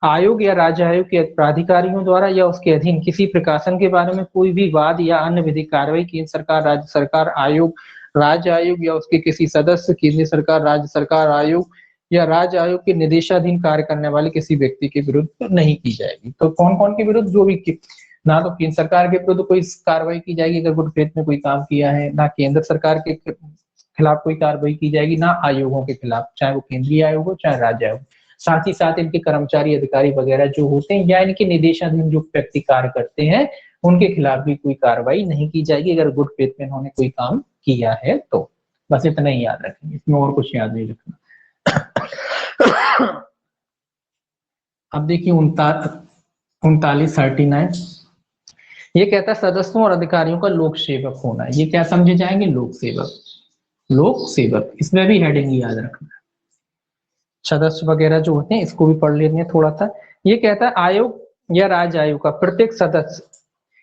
आयोग या राज्य आयोग के प्राधिकारियों द्वारा या उसके अधीन किसी प्रकाशन के बारे में कोई भी वाद या अन्य विधिक कार्रवाई केंद्र सरकार, राज्य सरकार, आयोग, राज्य आयोग या उसके किसी सदस्य, केंद्र सरकार, राज्य सरकार, आयोग या राज्य आयोग के निर्देशाधीन कार्य करने वाले किसी व्यक्ति के विरुद्ध नहीं की जाएगी। तो कौन कौन के विरुद्ध? जो भी ना तो केंद्र सरकार के विरुद्ध कोई कार्रवाई की जाएगी अगर गुड फेथ में कोई काम किया है, ना केंद्र सरकार के खिलाफ कोई कार्रवाई की जाएगी, ना आयोगों के खिलाफ, चाहे वो केंद्रीय आयोग हो चाहे राज्य आयोग। साथ ही साथ इनके कर्मचारी, अधिकारी वगैरह जो होते हैं या इनके निर्देशाधीन जो व्यक्ति कार्य करते हैं उनके खिलाफ भी कोई कार्रवाई नहीं की जाएगी अगर गुड फेथ में उन्होंने कोई काम किया है तो। बस इतना ही याद रखें, इसमें और कुछ याद नहीं रखना। अब देखिए 39 ये कहता है सदस्यों और अधिकारियों का लोक सेवक होना। ये क्या समझे जाएंगे? लोक सेवक, लोक सेवक। इसमें भी हेडिंग याद रखना। सदस्य वगैरह जो होते हैं इसको भी पढ़ लेंगे थोड़ा सा। ये कहता है आयोग या राज्य आयोग का प्रत्येक सदस्य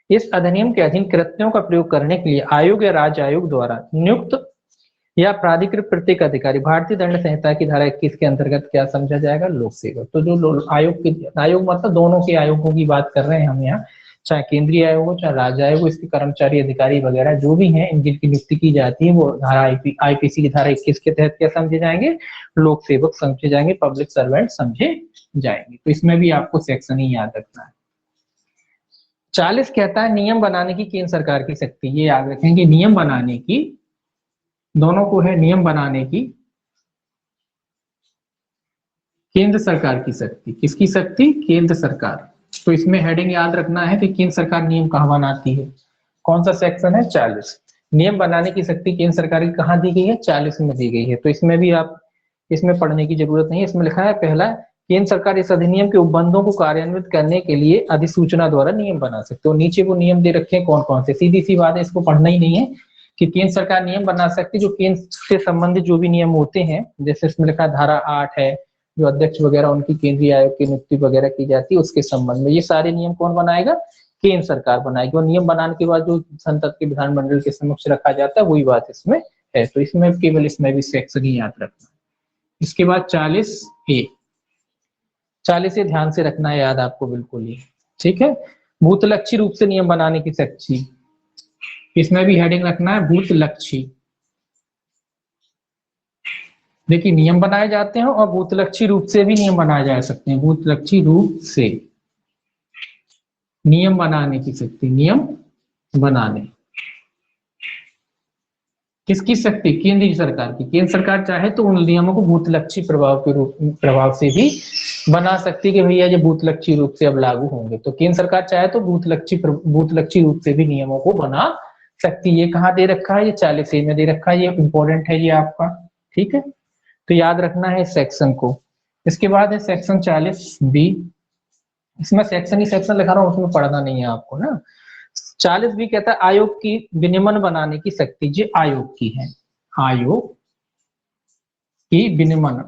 इस अधिनियम के अधीन कृत्यों का प्रयोग करने के लिए आयोग या राज्य आयोग द्वारा नियुक्त या प्राधिकृत प्रत्येक अधिकारी। भारतीय दंड संहिता की धारा 21 के अंतर्गत क्या समझा जाएगा? लोक सेवक। तो जो आयोग मतलब दोनों के आयोगों की बात कर रहे हैं हम यहाँ, चाहे केंद्रीय आयोग हो चाहे राज्य आयोग हो, इसके कर्मचारी, अधिकारी वगैरह जो भी हैं जिनकी नियुक्ति की जाती है वो धारा आईपीसी की धारा 21 के तहत क्या समझे जाएंगे? लोक सेवक समझे जाएंगे, पब्लिक सर्वेंट समझे जाएंगे। तो इसमें भी आपको सेक्शन ही याद रखना है। 40 कहता है नियम बनाने की केंद्र सरकार की शक्ति। ये याद रखेंगे, नियम बनाने की, दोनों को है, नियम बनाने की केंद्र सरकार की शक्ति। किसकी शक्ति? केंद्र सरकार। तो इसमें हेडिंग याद रखना है कि केंद्र सरकार नियम कहाँ बनाती है। कौन सा सेक्शन है? 40। नियम बनाने की शक्ति केंद्र सरकार की कहाँ दी गई है? 40 में दी गई है। तो इसमें भी आप इसमें पढ़ने की जरूरत नहीं है। इसमें लिखा है पहला, केंद्र सरकार इस अधिनियम के उपबंधों को कार्यान्वित करने के लिए अधिसूचना द्वारा नियम बना सकते हो। नीचे वो नियम दे रखे हैं कौन कौन से, सीधी सी बात है, इसको पढ़ना ही नहीं है कि केंद्र सरकार नियम बना सकती है। जो केंद्र से संबंधित जो भी नियम होते हैं, जैसे इसमें लिखा है धारा 8 है, जो अध्यक्ष वगैरह उनकी केंद्रीय आयोग की नियुक्ति वगैरह की जाती है, उसके संबंध में ये सारे नियम कौन बनाएगा? केंद्र सरकार बनाएगी। और नियम बनाने के बाद जो संसद के विधानमंडल के समक्ष रखा जाता है वही बात इसमें है। तो इसमें केवल इसमें भी सेक्शन ही याद रखना। इसके बाद 40A, 40A ध्यान से रखना है, याद आपको बिल्कुल ही, ठीक है। भूतलक्षी रूप से नियम बनाने की शक्ति, इसमें भी हेडिंग रखना है भूतलक्षी। देखिए नियम बनाए जाते हैं और भूतलक्षी रूप से भी नियम बनाए जा सकते हैं। भूतलक्षी रूप से नियम बनाने की शक्ति, नियम बनाने किसकी शक्ति? केंद्रीय सरकार की। केंद्र सरकार चाहे तो उन नियमों को भूतलक्षी प्रभाव से भी बना सकती है कि भैया ये भूतलक्षी रूप से अब लागू होंगे। तो केंद्र सरकार चाहे तो भूतलक्षी रूप से भी नियमों को बना सकती। ये कहाँ दे रखा है? ये 40A में दे रखा है। ये इंपॉर्टेंट है ये आपका, ठीक है। तो याद रखना है इस सेक्शन को। इसके बाद है सेक्शन 40B। इसमें सेक्शन ही सेक्शन लिखा रहा हूं, उसमें पढ़ना नहीं है आपको ना। 40B कहता है आयोग की विनियमन बनाने की शक्ति। जी आयोग की है, आयोग की विनियमन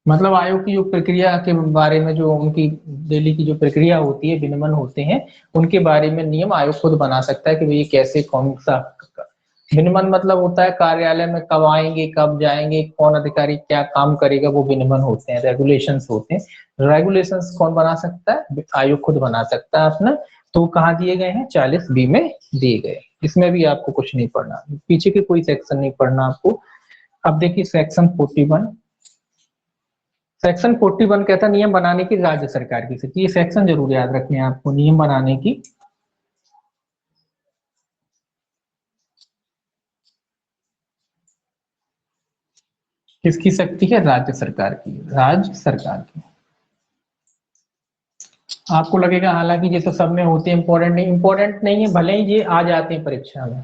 मतलब आयोग की जो प्रक्रिया के बारे में, जो उनकी डेली की जो प्रक्रिया होती है, विनियमन होते हैं, उनके बारे में नियम आयोग खुद बना सकता है कि भाई कैसे कौन सा विनियमन मतलब होता है कार्यालय में कब आएंगे, कब जाएंगे, कौन अधिकारी क्या काम करेगा, वो विनियमन होते हैं, रेगुलेशंस होते हैं। रेगुलेशंस कौन बना सकता है? आयोग खुद बना सकता है अपना। तो कहाँ दिए गए हैं? 40B में दिए गए। इसमें भी आपको कुछ नहीं पढ़ना, पीछे के कोई सेक्शन नहीं पढ़ना आपको। अब देखिए सेक्शन 41। सेक्शन 41 कहता है नियम बनाने की राज्य सरकार की शक्ति। ये सेक्शन जरूर याद रखने हैं आपको, नियम बनाने की किसकी शक्ति है? राज्य सरकार की, राज्य सरकार की। आपको लगेगा हालांकि ये तो सब में होते हैं, इंपॉर्टेंट नहीं है, भले ही ये आ जाते हैं परीक्षा में,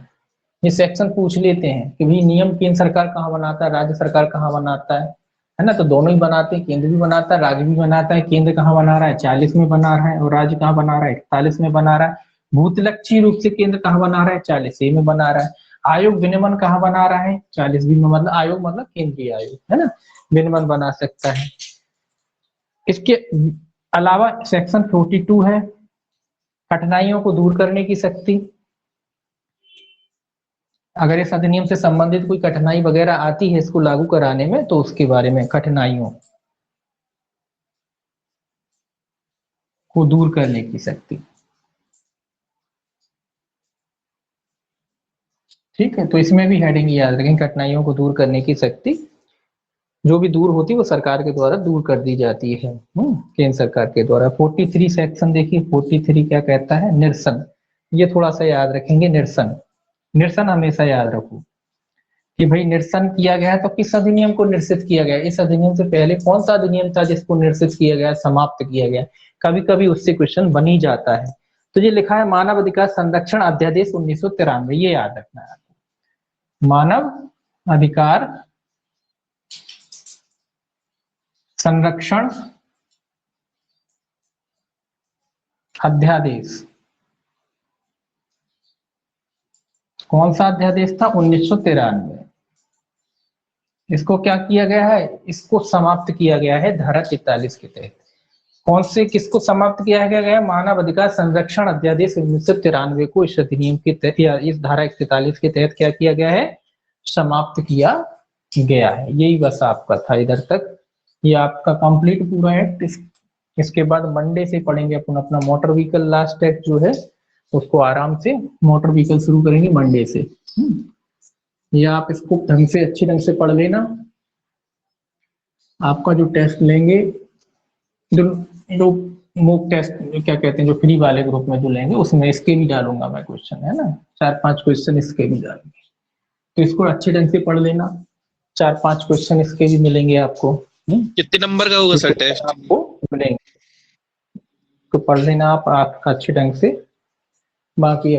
ये सेक्शन पूछ लेते हैं कि भाई नियम केंद्र सरकार कहाँ बनाता है, राज्य सरकार कहाँ बनाता है ना। तो दोनों ही बनाते हैं, केंद्र भी बनाता है, राज्य भी बनाता है। केंद्र कहाँ बना रहा है? 40 में बना रहा है, और राज्य कहाँ बना रहा है? 41 में बना रहा है। भूतलक्षी रूप से केंद्र कहाँ बना रहा है, 40A में बना रहा है। आयोग विनियमन कहाँ बना रहा है, 40B में, मतलब आयोग मतलब केंद्रीय आयोग है ना, विनियमन बना सकता है। इसके अलावा सेक्शन 42 है, कठिनाइयों को दूर करने की शक्ति। अगर इस अधिनियम से संबंधित कोई कठिनाई वगैरह आती है इसको लागू कराने में, तो उसके बारे में कठिनाइयों को दूर करने की शक्ति। ठीक है, तो इसमें भी हेडिंग याद रखें, कठिनाइयों को दूर करने की शक्ति जो भी दूर होती है वो सरकार के द्वारा दूर कर दी जाती है, केंद्र सरकार के द्वारा। 43 सेक्शन देखिए, 43 क्या कहता है, निरसन। ये थोड़ा सा याद रखेंगे, निरसन। निरसन हमेशा याद रखो कि भाई निरसन किया गया है तो किस अधिनियम को निरसित किया गया, इस अधिनियम से पहले कौन सा अधिनियम था जिसको निरसित किया गया, समाप्त किया गया। कभी कभी उससे क्वेश्चन बन ही जाता है। तो ये लिखा है मानव अधिकार संरक्षण अध्यादेश 1993, ये याद रखना है। मानव अधिकार संरक्षण अध्यादेश, कौन सा अध्यादेश था, 1993। इसको क्या किया गया है, इसको समाप्त किया गया है धारा 43 के तहत। कौन से, किसको समाप्त किया गया, मानव अधिकार संरक्षण अध्यादेश 1993 को इस अधिनियम के तहत या इस धारा 41 के तहत क्या किया गया है, समाप्त किया गया है। यही बस आपका था इधर तक, ये आपका कंप्लीट पूरा एक्ट। इसके बाद मंडे से पढ़ेंगे अपन अपना मोटर व्हीकल लास्ट एक्ट जो है, उसको आराम से मोटर व्हीकल शुरू करेंगे मंडे से। या आप इसको ढंग से अच्छी ढंग से पढ़ लेना। आपका जो टेस्ट लेंगे, जो मोक टेस्ट क्या कहते हैं, जो फ्री वाले ग्रुप में जो लेंगे उसमें इसके भी डालूंगा मैं क्वेश्चन, है ना, 4-5 क्वेश्चन इसके भी डालेंगे, तो इसको अच्छे ढंग से पढ़ लेना। 4-5 क्वेश्चन इसके भी मिलेंगे आपको। कितने नंबर का होगा सर टेस्ट? आपको मिलेंगे, तो पढ़ लेना आप अच्छे ढंग से। बाकी